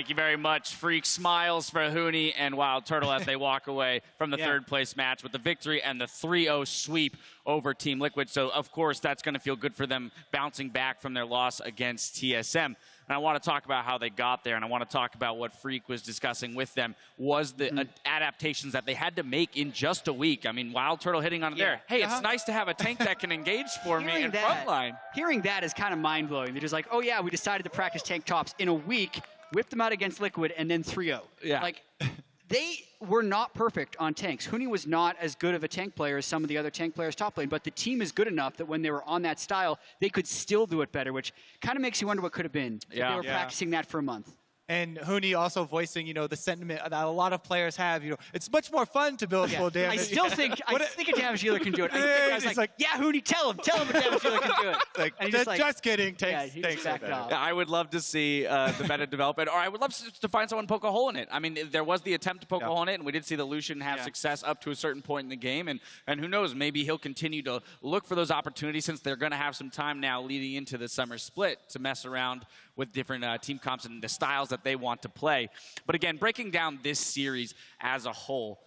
Thank you very much. Freak smiles for Huni and Wild Turtle as they walk away from the third place match with the victory and the 3-0 sweep over Team Liquid. So, of course, that's going to feel good for them bouncing back from their loss against TSM. And I want to talk about how they got there, and I want to talk about what Freak was discussing with them was the adaptations that they had to make in just a week. I mean, Wild Turtle hitting on there. Hey, it's nice to have a tank that can engage for me in frontline. Hearing that is kind of mind-blowing. They're just like, oh, yeah, we decided to practice tank tops in a week, whipped them out against Liquid, and then 3-0. Yeah. Like, they were not perfect on tanks. Huni was not as good of a tank player as some of the other tank players top lane, but the team is good enough that when they were on that style, they could still do it better, which kind of makes you wonder what could have been if they were practicing that for a month. And Huni also voicing, you know, the sentiment that a lot of players have, you know, it's much more fun to build full damage. I still think a damage dealer can do it. I was like, yeah, Huni, tell him a damage dealer can do it. Like, and just kidding. He just backed off. I would love to see the meta develop it, or I would love to find someone poke a hole in it. I mean, there was the attempt to poke a hole in it, and we did see the Lucian have success up to a certain point in the game, and who knows, maybe he'll continue to look for those opportunities since they're going to have some time now leading into the summer split to mess around with different team comps and the styles that they want to play. But again, breaking down this series as a whole,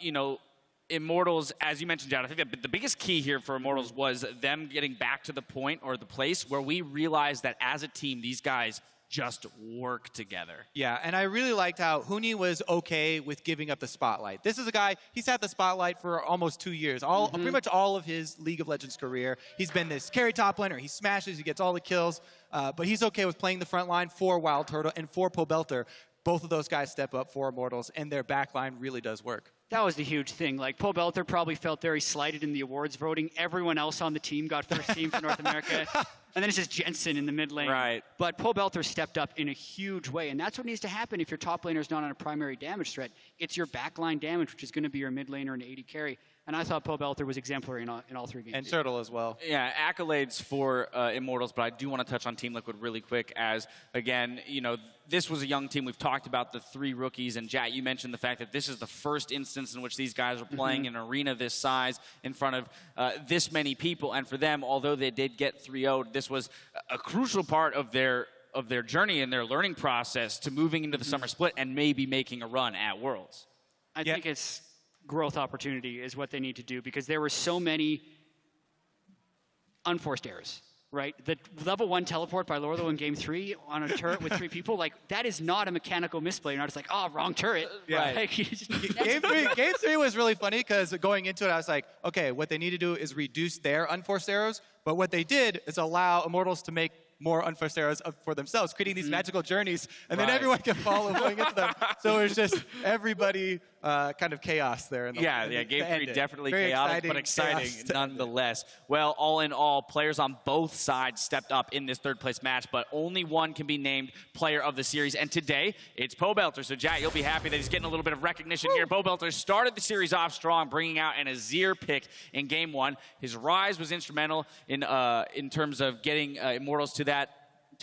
you know, Immortals, as you mentioned, John, I think that the biggest key here for Immortals was them getting back to the point or the place where we realized that as a team, these guys just work together. Yeah, and I really liked how Huni was okay with giving up the spotlight. This is a guy, he's had the spotlight for almost 2 years. Pretty much all of his League of Legends career. He's been this carry top laner, he smashes, he gets all the kills, but he's okay with playing the front line for Wild Turtle and for Pobelter. Both of those guys step up for Immortals, and their back line really does work. That was the huge thing. Like, Pobelter probably felt very slighted in the awards voting. Everyone else on the team got first team for North America. And then it's just Jensen in the mid lane. Right. But Pobelter stepped up in a huge way. And that's what needs to happen if your top laner is not on a primary damage threat. It's your backline damage, which is going to be your mid laner and AD carry. And I thought Pobelter was exemplary in all 3 games. And Turtle as well. Yeah, accolades for Immortals, but I do want to touch on Team Liquid really quick as, again, you know, this was a young team. We've talked about the 3 rookies, and Jat, you mentioned the fact that this is the first instance in which these guys are playing in an arena this size in front of this many people. And for them, although they did get 3-0'd, this was a crucial part of their journey and their learning process to moving into the summer split and maybe making a run at Worlds. I think it's growth opportunity is what they need to do, because there were so many unforced errors, right? The level 1 teleport by Lorlo in game 3 on a turret with 3 people, like, that is not a mechanical misplay. You're not just like, oh, wrong turret. Yeah. Like, game 3 was really funny because going into it, I was like, okay, what they need to do is reduce their unforced arrows, but what they did is allow Immortals to make more unforced arrows for themselves, creating these magical journeys, and then everyone can follow going into them. So it was just everybody kind of chaos there. In the, game 3 definitely very chaotic, but exciting nonetheless. Well, all in all, players on both sides stepped up in this third place match, but only one can be named player of the series, and today it's Pobelter. So Jack, you'll be happy that he's getting a little bit of recognition here. Pobelter started the series off strong, bringing out an Azir pick in game 1. His rise was instrumental in terms of getting Immortals to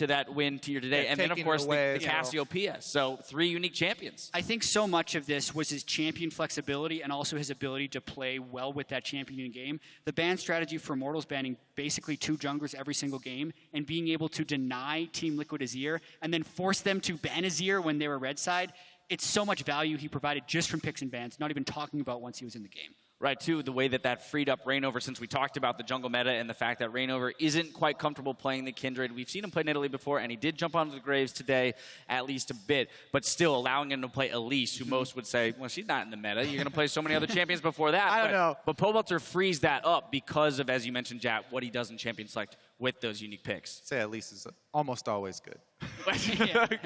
that win here today. And then, of course, the Cassiopeia. So 3 unique champions. I think so much of this was his champion flexibility and also his ability to play well with that champion in game. The ban strategy for Immortals, banning basically 2 junglers every single game and being able to deny Team Liquid Azir and then force them to ban Azir when they were red side. It's so much value he provided just from picks and bans, not even talking about once he was in the game. Right, too, the way that freed up Reignover, since we talked about the jungle meta and the fact that Reignover isn't quite comfortable playing the Kindred. We've seen him play Nidalee before, and he did jump onto the Graves today at least a bit, but still allowing him to play Elise, who most would say, well, she's not in the meta. You're going to play so many other champions before that. I don't know. But Pobelter frees that up because of, as you mentioned, Jack, what he does in Champion Select with those unique picks. Say Elise is almost always good.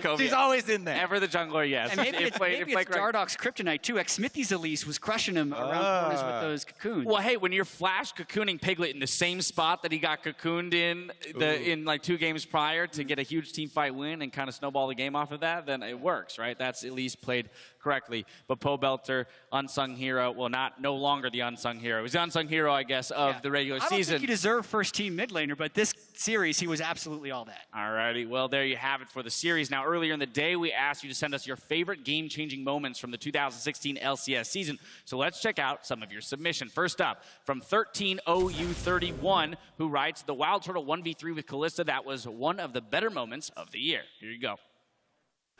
Kobe, she's always in there. Ever the jungler, yes. And maybe it's Dardoch's kryptonite, too. Smithy's Elise was crushing him around corners with those cocoons. Well, hey, when you're flash cocooning Piglet in the same spot that he got cocooned in like 2 games prior to get a huge team fight win and kind of snowball the game off of that, then it works, right? That's at least played correctly. But Pobelter, unsung hero, well, no longer the unsung hero. He was the unsung hero, I guess, of the regular season. I don't think he deserved first team mid laner, but this series, he was absolutely all that. All righty. Well, there you have it for the series. Now, earlier in the day, we asked you to send us your favorite game-changing moments from the 2016 LCS season. So let's check out some of your submission. First up, from 13OU31, who writes, the Wild Turtle 1v3 with Kalista, that was one of the better moments of the year. Here you go.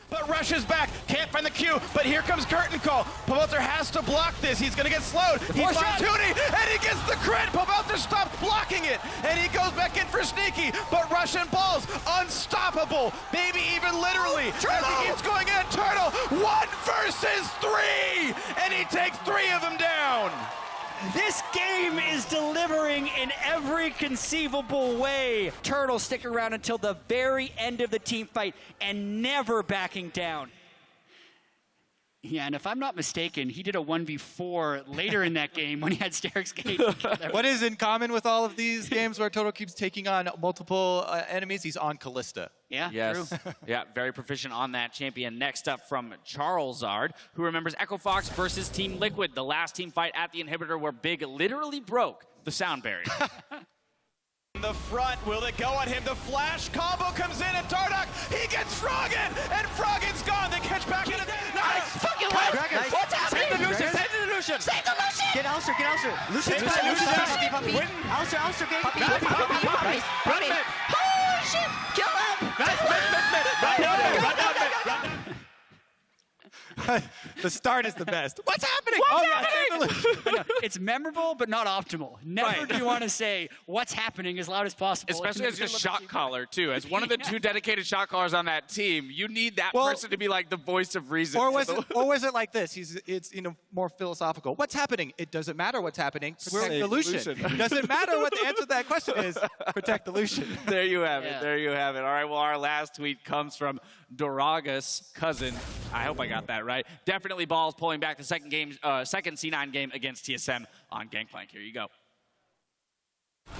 But rushes back, can't find the Q, but here comes Curtain Call. Pobelter has to block this, he's gonna get slowed. He finds Huni, and he gets the crit! Pobelter stopped blocking it, and he goes back in for Sneaky, but Russian Balls, unstoppable, maybe even literally, as he keeps going in. Turtle, 1 versus 3, and he takes 3 of them down. This game is delivering in every conceivable way. Turtle sticking around until the very end of the team fight and never backing down. Yeah, and if I'm not mistaken, he did a 1v4 later in that game when he had Sterix Gate. What is in common with all of these games where Turtle keeps taking on multiple enemies? He's on Callista. Yeah, yes. true. Yeah, very proficient on that champion. Next up from Charizard, who remembers Echo Fox versus Team Liquid, the last team fight at the Inhibitor where Big literally broke the sound barrier. In the front, will it go on him? The flash combo comes in, and Dardock, he gets Froggen, and Froggen's gone. They catch back into nice fucking life. Nice. What's happening? Save the Lucian, save the Lucian. Save the Lucian. Get Alistair, get Alistair. Lucian's Lucian. Alistair, Alistair, get Puppy. Holy shit, kill him. Nice, mid. Run down mid. The start is the best. What's happening? I know, it's memorable, but not optimal. Never do you want to say what's happening as loud as possible. Especially as your shot caller, too. As one of the 2 dedicated shot callers on that team, you need that person to be like the voice of reason. Or was it like this? It's more philosophical. What's happening? It doesn't matter what's happening. Protect the Lucian. It doesn't matter what the answer to that question is. Protect the Lucian. There you have it. There you have it. All right, well, our last tweet comes from Doraga's cousin. I hope I got that right. Definitely Balls pulling back the second C9 game against TSM on Gangplank. Here you go.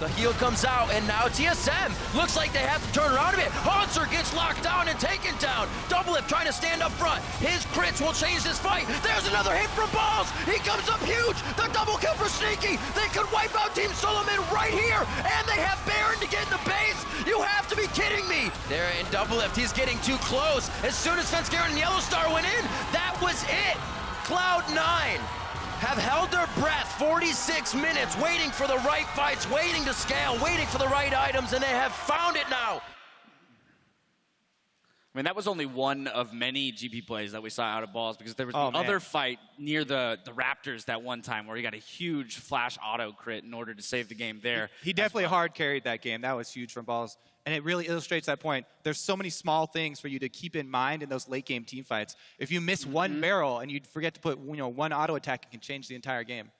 The heel comes out, and now TSM looks like they have to turn around a bit. Hanser gets locked down and taken down. Doublelift trying to stand up front. His crits will change this fight. There's another hit from Balls. He comes up huge. The double kill for Sneaky. They could wipe out Team Solomon right here, and they have Baron to get in the base. You have to be kidding me. There in Doublelift, he's getting too close. As soon as Fenskaren and Yellowstar went in, that was it. Cloud9 have held their breath 46 minutes, waiting for the right fights, waiting to scale, waiting for the right items, and they have found it now. I mean, that was only one of many GP plays that we saw out of Balls, because there was the other fight near the Raptors that one time where he got a huge flash auto crit in order to save the game there. He definitely hard carried that game. That was huge from Balls. And it really illustrates that point. There's so many small things for you to keep in mind in those late game team fights. If you miss one barrel and you forget to put one auto attack, it can change the entire game.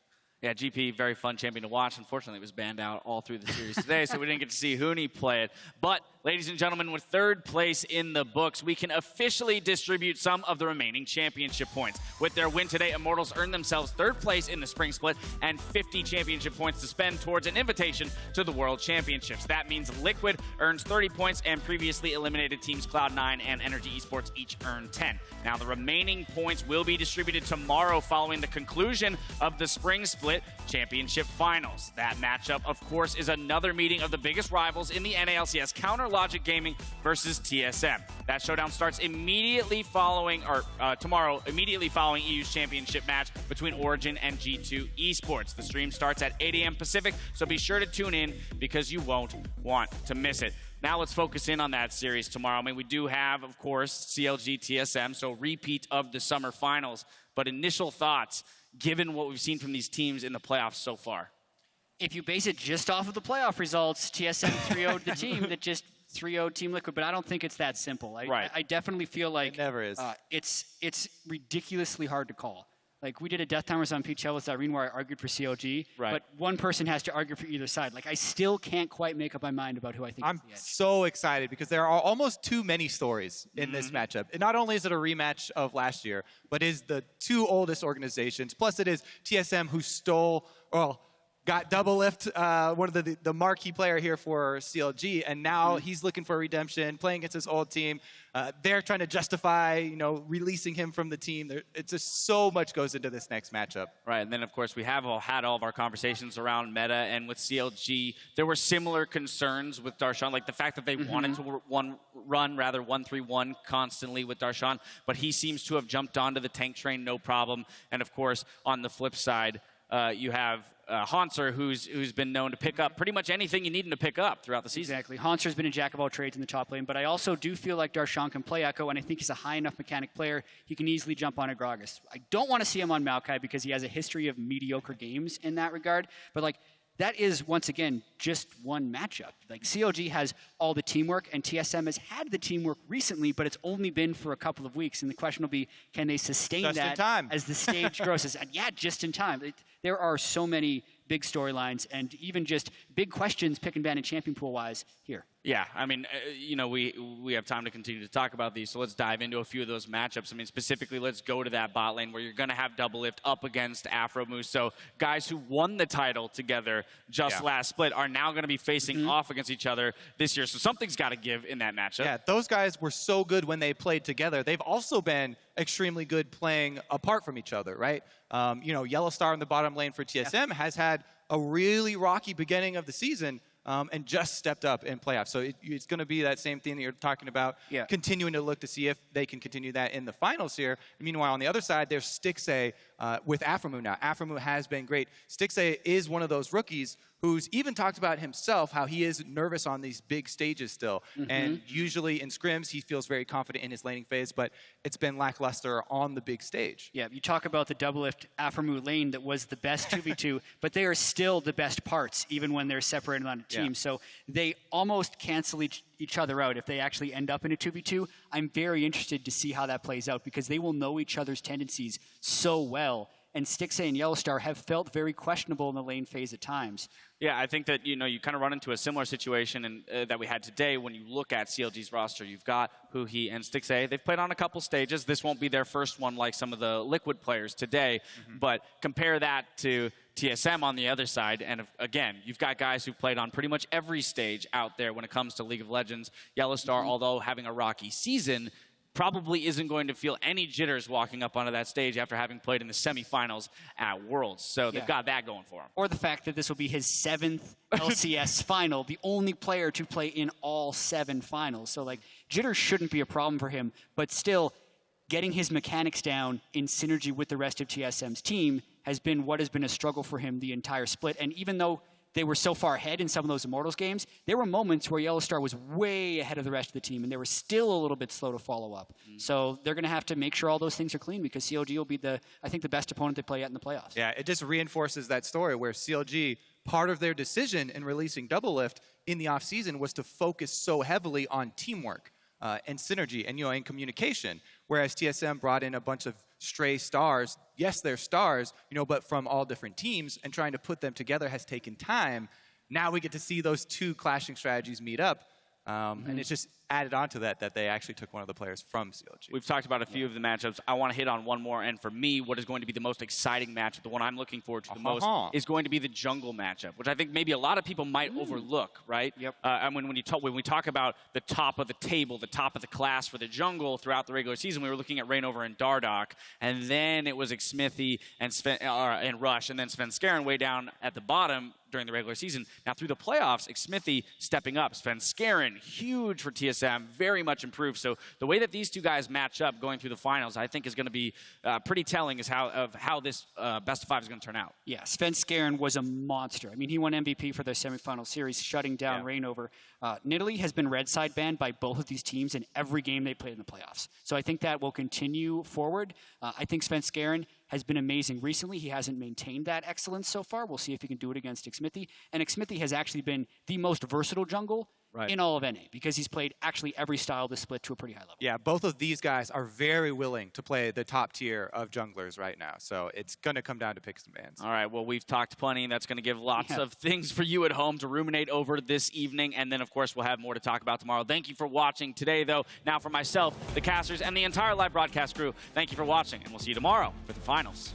Yeah, GP, very fun champion to watch. Unfortunately, it was banned out all through the series today, so we didn't get to see Huni play it. But, ladies and gentlemen, with 3rd place in the books, we can officially distribute some of the remaining championship points. With their win today, Immortals earned themselves 3rd place in the Spring Split and 50 championship points to spend towards an invitation to the World Championships. That means Liquid earns 30 points, and previously eliminated teams Cloud9 and Energy Esports each earn 10. Now, the remaining points will be distributed tomorrow following the conclusion of the Spring Split Championship Finals. That matchup, of course, is another meeting of the biggest rivals in the NA LCS, Counter Logic Gaming versus TSM. That showdown starts immediately following, tomorrow, immediately following EU's championship match between Origin and G2 Esports. The stream starts at 8 a.m. Pacific, so be sure to tune in because you won't want to miss it. Now let's focus in on that series tomorrow. I mean, we do have, of course, CLG TSM, so repeat of the summer finals. But initial thoughts, given what we've seen from these teams in the playoffs so far? If you base it just off of the playoff results, TSM 3-0'd the team that just 3-0'd Team Liquid, but I don't think it's that simple. I definitely feel like it never is. It's ridiculously hard to call. Like, we did a Death Timers on Peach with Irene where I argued for CLG, but one person has to argue for either side. Like, I still can't quite make up my mind about who I think is the edge. So excited because there are almost too many stories in this matchup. And not only is it a rematch of last year, but is the 2 oldest organizations. Plus, it is TSM who got Doublelift, one of the marquee player here for CLG, and now he's looking for redemption, playing against his old team. They're trying to justify, releasing him from the team. It's just so much goes into this next matchup. Right, and then of course we have had all of our conversations around meta, and with CLG, there were similar concerns with Darshan, like the fact that they wanted to run 1-3-1 constantly with Darshan, but he seems to have jumped onto the tank train no problem. And of course, on the flip side, you have Hanser, who's been known to pick up pretty much anything you need him to pick up throughout the season. Exactly. Hanser's been a jack of all trades in the top lane, but I also do feel like Darshan can play Echo, and I think he's a high enough mechanic player. He can easily jump on a Gragas. I don't want to see him on Maokai because he has a history of mediocre games in that regard, but like, that is, once again, just one matchup. Like, CLG has all the teamwork, and TSM has had the teamwork recently, but it's only been for a couple of weeks. And the question will be, can they sustain just that in time. as the stage grows? And yeah, just in time. There are so many big storylines and even just big questions pick and ban and champion pool-wise here. Yeah, I mean, you know, we have time to continue to talk about these, so let's dive into a few of those matchups. I mean, specifically, let's go to that bot lane where you're going to have Doublelift up against Afromoose. So guys who won the title together just last split are now going to be facing off against each other this year. So something's got to give in that matchup. Yeah, those guys were so good when they played together. They've also been extremely good playing apart from each other, right? You know, Yellowstar in the bottom lane for TSM has had a really rocky beginning of the season, and just stepped up in playoffs. So it's going to be that same thing that you're talking about, continuing to look to see if they can continue that in the finals here. Meanwhile, on the other side, there's Stixxay with Afromoo now. Afromoo has been great. Stixxay is one of those rookies who's even talked about himself how he is nervous on these big stages still. And usually in scrims, he feels very confident in his laning phase, but it's been lackluster on the big stage. Yeah, you talk about the Doublelift Afromoo lane that was the best 2v2, but they are still the best parts, even when they're separated on a team. So they almost cancel each other out if they actually end up in a 2v2. I'm very interested to see how that plays out because they will know each other's tendencies so well. And Stixxay and Yellowstar have felt very questionable in the lane phase at times. Yeah, I think that, you know, you kind of run into a similar situation that we had today when you look at CLG's roster. You've got Huhi and Stixxay. They've played on a couple stages. This won't be their first one like some of the Liquid players today, but compare that to TSM on the other side, and again, you've got guys who played on pretty much every stage out there when it comes to League of Legends. Yellowstar, although having a rocky season, probably isn't going to feel any jitters walking up onto that stage after having played in the semifinals at Worlds. So they've got that going for him. Or the fact that this will be his 7th LCS final, the only player to play in all 7 finals. So, like, jitters shouldn't be a problem for him, but still, getting his mechanics down in synergy with the rest of TSM's team has been what has been a struggle for him the entire split. And even though they were so far ahead in some of those Immortals games, there were moments where Yellowstar was way ahead of the rest of the team, and they were still a little bit slow to follow up. So they're going to have to make sure all those things are clean because CLG will be I think, the best opponent they play at in the playoffs. Yeah, it just reinforces that story where CLG, part of their decision in releasing Doublelift in the offseason was to focus so heavily on teamwork and synergy and, you know, and communication, whereas TSM brought in a bunch of stray stars. Yes, they're stars, you know, but from all different teams, and trying to put them together has taken time. Now we get to see those two clashing strategies meet up, and it's just added on to that they actually took one of the players from CLG. We've talked about a few of the matchups. I want to hit on one more, and for me, what is going to be the most exciting matchup, the one I'm looking forward to the most, is going to be the jungle matchup, which I think maybe a lot of people might overlook, right? Yep. And when we talk about the top of the table, the top of the class for the jungle throughout the regular season, we were looking at Reignover and Dardoch, and then it was Xmithie and Rush, and then Svenskeren way down at the bottom during the regular season. Now through the playoffs, Xmithie stepping up, Svenskeren, huge for TSM, very much improved. So the way that these two guys match up going through the finals, I think is going to be pretty telling of how this best of 5 is going to turn out. Yeah, Svenskeren was a monster. I mean, he won MVP for their semifinal series, shutting down Reignover. Nidalee has been red side banned by both of these teams in every game they played in the playoffs. So I think that will continue forward. I think Svenskeren has been amazing recently. He hasn't maintained that excellence so far. We'll see if he can do it against Xmithie. And Xmithie has actually been the most versatile jungle in all of NA because he's played actually every style of the split to a pretty high level. Yeah, both of these guys are very willing to play the top tier of junglers right now. So it's going to come down to picks and bans. All right, well, we've talked plenty, and that's going to give lots of things for you at home to ruminate over this evening. And then, of course, we'll have more to talk about tomorrow. Thank you for watching today, though. Now for myself, the casters, and the entire live broadcast crew, thank you for watching, and we'll see you tomorrow for the finals.